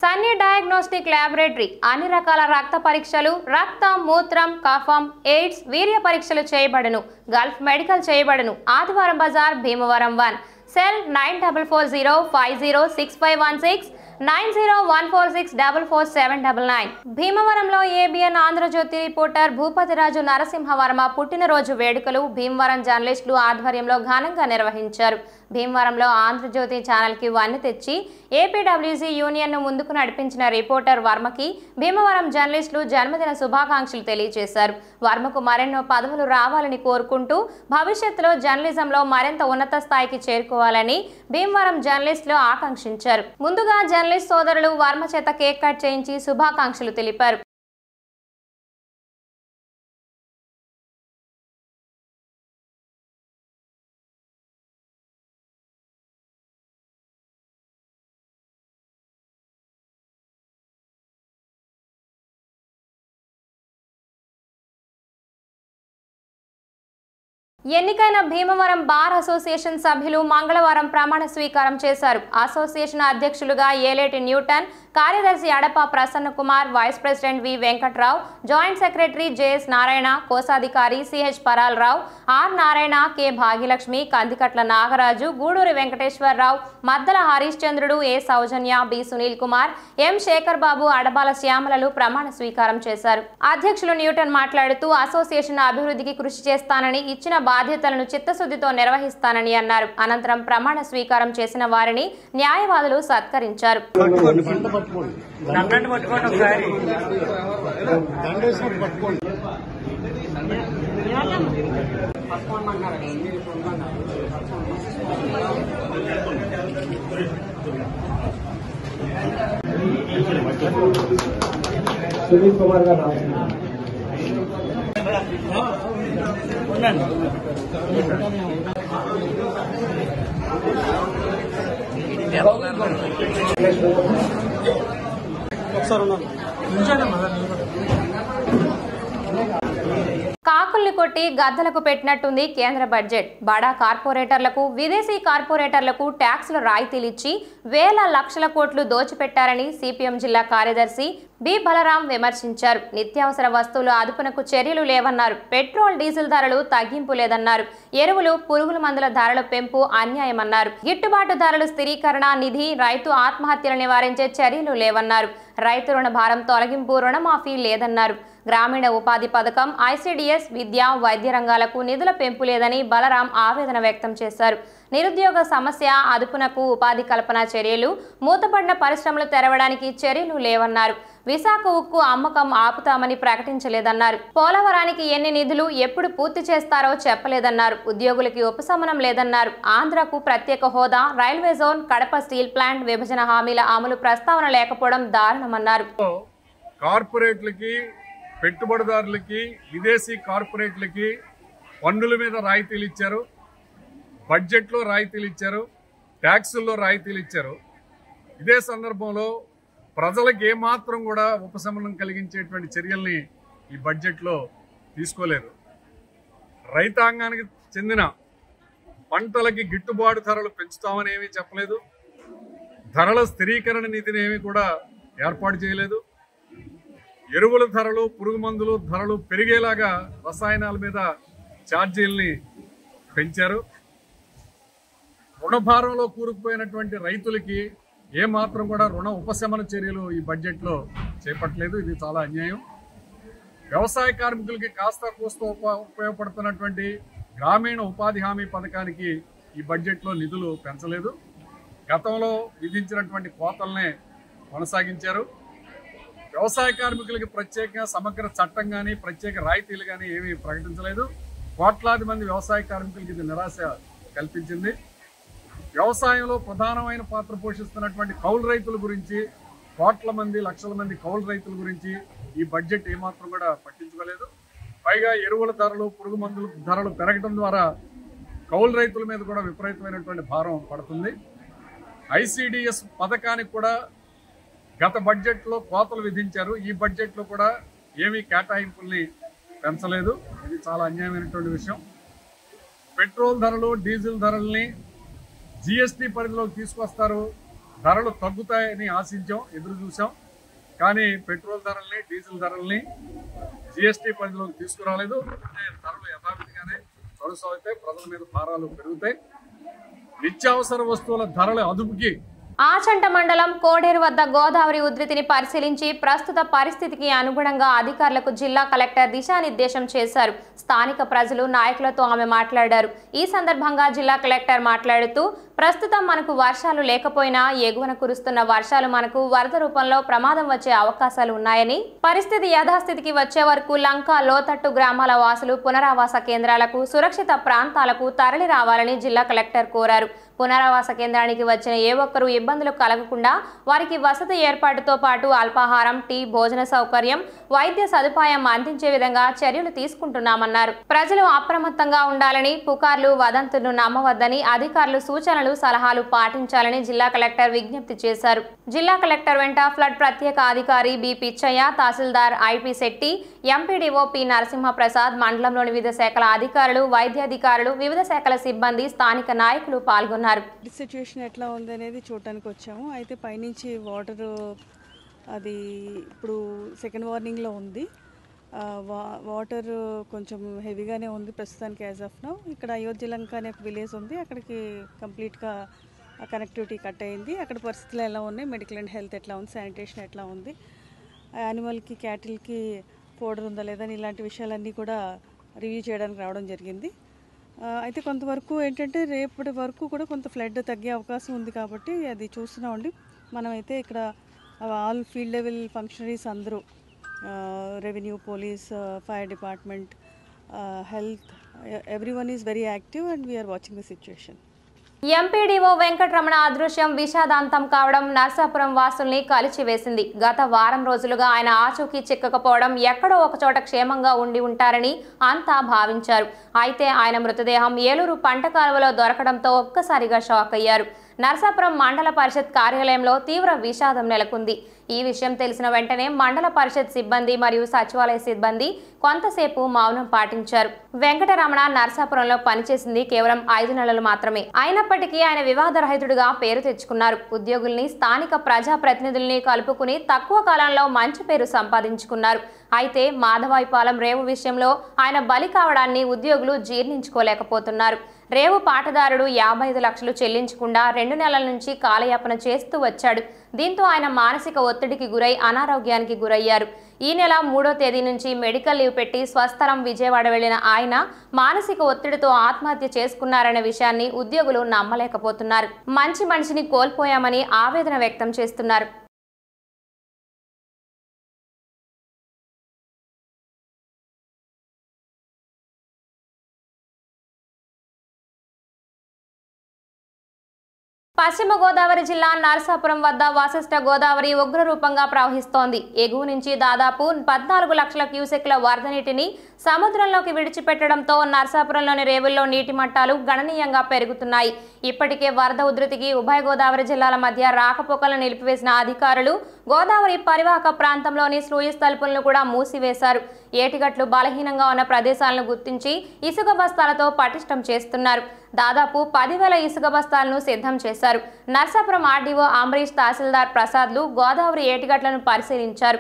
Sunny diagnostic laboratory అన్ని రకాల రక్త పరీక్షలు, రక్తం, మూత్రం, కఫం, ఎయిడ్స్, వీర్య పరీక్షలు చేయబడును. గల్ఫ్ మెడికల్ చేయబడును. ఆదివారం బజార్, భీమవరం 1. సెల్ 9440506516 9014644799. భీమవరంలో ఏబిఎన్ ఆంధ్రజ్యోతి రిపోర్టర్ భూపతిరాజు నరసింహవర్మ పుట్టినరోజు వేడుకలు భీమవరం జర్నలిస్టులు ఆధ్వర్యంలో ఘనంగా నిర్వహించారు. భీమవరంలో ఆంధ్రజ్యోతి ఛానల్కి వన్నె తెచ్చి ఏపీడబ్ల్యూసీ యూనియన్ను ముందుకు నడిపించిన రిపోర్టర్ వర్మకి భీమవరం జర్నలిస్టులు జన్మదిన శుభాకాంక్షలు తెలియజేశారు. వర్మకు మరెన్నో పదవులు రావాలని కోరుకుంటూ భవిష్యత్తులో జర్నలిజంలో మరింత ఉన్నత స్థాయికి చేరుకోవాలని భీమవరం జర్నలిస్టులు ఆకాంక్షించారు. ముందుగా జర్నలిస్ట్ సోదరులు వర్మ చేత కేక్ కట్ చేయించి శుభాకాంక్షలు తెలిపారు. ఎన్నికైన భీమవరం బార్ అసోసియేషన్ సభ్యులు మంగళవారం ప్రమాణ స్వీకారం చేశారు. అసోసియేషన్ అధ్యక్షులుగా ఏలేటి న్యూటన్, కార్యదర్శి Adapa Prasanna Kumar, vice president V Venkatrao, joint secretary JS Narayana, కోశాధికారి CH Paralarao, R Narayana, K Bhagyalakshmi, Kandikatla Nagaraju, Guduri Venkateswararao, Maddala Harish Chandrudu, A Soujanya, B Sunil Kumar, M Sekhar Babu, Adabala శ్యామలలు ప్రమాణ స్వీకారం చేశారు. అధ్యక్షులు న్యూటన్ మాట్లాడుతూ అసోసియేషన్ అభివృద్ధికి కృషి చేస్తానని, ఇచ్చిన బాధ్యతలను చిత్తశుద్ధితో నిర్వహిస్తానని అన్నారు. అనంతరం ప్రమాణ స్వీకారం చేసిన వారిని న్యాయవాదులు సత్కరించారు. సునీల్ కుమార్ గారు కాకుల్ని కొట్టి గద్దలకు పెట్టినట్టుంది కేంద్ర బడ్జెట్. బడా కార్పొరేటర్లకు, విదేశీ కార్పొరేటర్లకు ట్యాక్సుల రాయితీలిచ్చి వేల లక్షల కోట్లు దోచిపెట్టారని సిపిఎం జిల్లా కార్యదర్శి బి బలరాం విమర్శించారు. నిత్యావసర వస్తువులు అదుపునకు చర్యలు లేవన్నారు. పెట్రోల్, డీజిల్ ధరలు తగ్గింపు లేదన్నారు. ఎరువులు, పురుగుల మందుల ధరల పెంపు అన్యాయమన్నారు. గిట్టుబాటు ధరలు స్థిరీకరణ నిధి, రైతు ఆత్మహత్యలు నివారించే చర్యలు లేవన్నారు. రైతు రుణ భారం తొలగింపు, రుణమాఫీ లేదన్నారు. గ్రామీణ ఉపాధి పథకం, ఐసిడిఎస్, విద్య, వైద్య రంగాలకు నిధుల పెంపు లేదని బలరాం ఆవేదన వ్యక్తం చేశారు. నిరుద్యోగ సమస్య అదుపునకు ఉపాధి కల్పన చర్యలు, మూతపడిన పరిశ్రమలు తెరవడానికి చర్యలు లేవన్నారు. విశాఖ ఉక్కు అమ్మకం ఆపుతామని ప్రకటించలేదన్నారు. పోలవరానికి ఎన్ని నిధులు ఎప్పుడు పూర్తి చేస్తారో చెప్పలేదన్నారు. ఉద్యోగులకి ఉపశమనం లేదన్నారు. ఆంధ్రకు ప్రత్యేక హోదా, railway zone, Kadapa steel plant విభజన హామీల అమలు ప్రస్తావన లేకపోవడం దారుణమన్నారు. కార్పొరేట్లకి, పెట్టుబడిదారులకి, విదేశీ కార్పొరేట్లకి పన్నుల మీద రాయితీలు ఇచ్చారు, బడ్జెట్లో రాయితీలు ఇచ్చారు, ట్యాక్సుల్లో రాయితీలు ఇచ్చారు. ఇదే సందర్భంలో ప్రజలకు ఏమాత్రం కూడా ఉపశమనం కలిగించేటువంటి చర్యల్ని ఈ బడ్జెట్లో తీసుకోలేదు. రైతాంగానికి చెందిన పంటలకి గిట్టుబాటు ధరలు పెంచుతామని ఏమీ చెప్పలేదు. ధరల స్థిరీకరణ నిధిని ఏమీ కూడా ఏర్పాటు చేయలేదు. ఎరువుల ధరలు, పురుగు మందులు ధరలు పెరిగేలాగా రసాయనాల మీద ఛార్జీల్ని పెంచారు. రుణభారంలో కూరుకుపోయినటువంటి రైతులకి ఏమాత్రం కూడా రుణ ఉపశమన చర్యలు ఈ బడ్జెట్లో చేపట్టలేదు. ఇది చాలా అన్యాయం. వ్యవసాయ కార్మికులకి కాస్త కూస్త ఉపయోగపడుతున్నటువంటి గ్రామీణ ఉపాధి హామీ పథకానికి ఈ బడ్జెట్లో నిధులు పెంచలేదు. గతంలో విధించినటువంటి కోతల్నే కొనసాగించారు. వ్యవసాయ కార్మికులకి ప్రత్యేకంగా సమగ్ర చట్టం కానీ, ప్రత్యేక రాయితీలు కానీ ఏమీ ప్రకటించలేదు. కోట్లాది మంది వ్యవసాయ కార్మికులకి ఇది నిరాశ కల్పించింది. వ్యవసాయంలో ప్రధానమైన పాత్ర పోషిస్తున్నటువంటి కౌలు రైతుల గురించి, కోట్ల మంది, లక్షల మంది కౌలు రైతుల గురించి ఈ బడ్జెట్ ఏమాత్రం కూడా పట్టించుకోలేదు. పైగా ఎరువుల ధరలు, పురుగు మందుల ధరలు పెరగడం ద్వారా కౌలు రైతుల మీద కూడా విపరీతమైనటువంటి భారం పడుతుంది. ఐసిడిఎస్ పథకానికి కూడా గత బడ్జెట్లో కోతలు విధించారు. ఈ బడ్జెట్లో కూడా ఏమీ కేటాయింపుల్ని పెంచలేదు. ఇది చాలా అన్యాయమైనటువంటి విషయం. పెట్రోల్ ధరలు, డీజిల్ ధరల్ని జిఎస్టీ పరిధిలోకి తీసుకొస్తారు. ధరలు తగ్గుతాయని ఆశించాం, ఎదురు చూసాం. కానీ పెట్రోల్ ధరల్ని, డీజిల్ ధరల్ని జిఎస్టీ పరిధిలోకి తీసుకురాలేదు. అంటే ధరలు యథావిధిగానే కొనసాగుతాయి, ప్రజల మీద భారాలు పెరుగుతాయి. నిత్యావసర వస్తువుల ధరల అదుపుకి ఆచంట మండలం కోడేరు వద్ద గోదావరి ఉధృతిని పరిశీలించి ప్రస్తుత పరిస్థితికి అనుగుణంగా అధికారులకు జిల్లా కలెక్టర్ దిశానిర్దేశం చేశారు. స్థానిక ప్రజలు, నాయకులతో ఆమె మాట్లాడారు. ఈ సందర్భంగా జిల్లా కలెక్టర్ మాట్లాడుతూ, ప్రస్తుతం మనకు వర్షాలు లేకపోయినా ఎగువన కురుస్తున్న వర్షాలు మనకు వరద రూపంలో ప్రమాదం వచ్చే అవకాశాలు ఉన్నాయని, పరిస్థితి యథాస్థితికి వచ్చే వరకు లంక, లోతట్టు గ్రామాల వాసులు పునరావాస కేంద్రాలకు, సురక్షిత ప్రాంతాలకు తరలి రావాలని జిల్లా కలెక్టర్ కోరారు. పునరావాస కేంద్రానికి వచ్చిన ఏ ఒక్కరూ ఇబ్బందులు కలగకుండా వారికి వసతి ఏర్పాటుతో పాటు అల్పాహారం, టీ, భోజన సౌకర్యం, వైద్య సదుపాయం అందించే విధంగా చర్యలు తీసుకుంటున్నామన్నారు. ప్రజలు అప్రమత్తంగా ఉండాలని, పుకార్లు, వదంతులను నమ్మవద్దని, అధికారులు సూచనలు, సలహాలు పాటించాలని జిల్లా కలెక్టర్ విజ్ఞప్తి చేశారు. జిల్లా కలెక్టర్ వెంట ఫ్లడ్ ప్రత్యేక అధికారి బి పిచ్చయ్య, తహసీల్దార్ IP Shetty, MPDO P Narasimhaprasad, మండలంలోని వివిధ శాఖల అధికారులు, వైద్యాధికారులు, వివిధ శాఖల సిబ్బంది, స్థానిక నాయకులు పాల్గొన్నారు. సిచ్యువేషన్ ఎట్లా ఉంది అనేది చూడటానికి వచ్చాము. అయితే పైనుంచి వాటర్ అది ఇప్పుడు సెకండ్ వార్నింగ్లో ఉంది. వాటర్ కొంచెం హెవీగానే ఉంది ప్రస్తుతానికి యాజ్ ఆఫ్ నౌ. ఇక్కడ అయోధ్య లంక అనే ఒక విలేజ్ ఉంది, అక్కడికి కంప్లీట్గా కనెక్టివిటీ కట్ అయింది. అక్కడ పరిస్థితులు ఎలా ఉన్నాయి, మెడికల్ అండ్ హెల్త్ ఎట్లా ఉంది, శానిటేషన్ ఎట్లా ఉంది, యానిమల్కి, క్యాటిల్కి పౌడర్ ఉందా లేదా, ఇలాంటి విషయాలన్నీ కూడా రివ్యూ చేయడానికి రావడం జరిగింది. అయితే కొంతవరకు ఏంటంటే రేపటి వరకు కూడా కొంత ఫ్లడ్ తగ్గే అవకాశం ఉంది కాబట్టి అది చూస్తున్నామండి. మనమైతే ఇక్కడ ఆల్ ఫీల్డ్ లెవెల్ ఫంక్షనరీస్ అందరూ, revenue, police, fire department, health, everyone is very active and we are watching the situation. MPDO Venkataramana అదృశ్యం విషాదాంతం కావడం నర్సాపురం వాసుల్ని కలిచివేసింది. గత వారం రోజులుగా ఆయన ఆచూకీ చిక్కకపోవడం, ఎక్కడో ఒకచోట క్షేమంగా ఉండి ఉంటారని అంతా భావించారు. అయితే ఆయన మృతదేహం ఏలూరు పంట కాలువలో దొరకడంతో ఒక్కసారిగా షాక్ అయ్యారు. నర్సాపురం మండల పరిషత్ కార్యాలయంలో తీవ్ర విషాదం నెలకొంది. ఈ విషయం తెలిసిన వెంటనే మండల పరిషత్ సిబ్బంది మరియు సచివాలయ సిబ్బంది కొంతసేపు మౌనం పాటించారు. వెంకటరమణ నర్సాపురంలో పనిచేసింది కేవలం 5 నెలలు మాత్రమే. అయినప్పటికీ ఆయన వివాదరహితుడిగా పేరు తెచ్చుకున్నారు. ఉద్యోగుల్ని, స్థానిక ప్రజా ప్రతినిధుల్ని కలుపుకుని తక్కువ కాలంలో మంచి పేరు సంపాదించుకున్నారు. అయితే మాధవాయిపాలెం రేవు విషయంలో ఆయన బలి కావడాన్ని ఉద్యోగులు జీర్ణించుకోలేకపోతున్నారు. రేవు పాటదారుడు 55 లక్షలు చెల్లించకుండా 2 నెలల నుంచి కాలయాపన చేస్తూ వచ్చాడు. దీంతో ఆయన మానసిక ఒత్తిడికి గురై అనారోగ్యానికి గురయ్యారు. ఈ నెల 3వ తేదీ నుంచి మెడికల్ లీవ్ పెట్టి స్వస్థలం విజయవాడ వెళ్లిన ఆయన మానసిక ఒత్తిడితో ఆత్మహత్య చేసుకున్నారనే విషయాన్ని ఉద్యోగులు నమ్మలేకపోతున్నారు. మంచి మనిషిని కోల్పోయామని ఆవేదన వ్యక్తం చేస్తున్నారు. పశ్చిమ గోదావరి జిల్లా నరసాపురం వద్ద వశిష్ట గోదావరి ఉగ్రరూపంగా ప్రవహిస్తోంది. ఎగువ నుంచి దాదాపు 14 లక్షల క్యూసెక్ల వరద నీటిని సముద్రంలోకి విడిచిపెట్టడంతో నరసాపురంలోని రేవుల్లో నీటి మట్టాలు గణనీయంగా పెరుగుతున్నాయి. ఇప్పటికే వరద ఉధృతికి ఉభయ గోదావరి జిల్లాల మధ్య రాకపోకలను నిలిపివేసిన అధికారులు గోదావరి పరివాహక ప్రాంతంలోని స్లూయిస్ తలుపులను కూడా మూసివేశారు. ఏటిగట్లు బలహీనంగా ఉన్న ప్రదేశాలను గుర్తించి ఇసుక బస్తాలతో పటిష్టం చేస్తున్నారు. దాదాపు 10,000 ఇసుక బస్తాలను సిద్ధం చేశారు. నర్సాపురం ఆర్డీఓ అంబరీష్, తహసీల్దార్ ప్రసాద్లు గోదావరి ఏటిగట్లను పరిశీలించారు.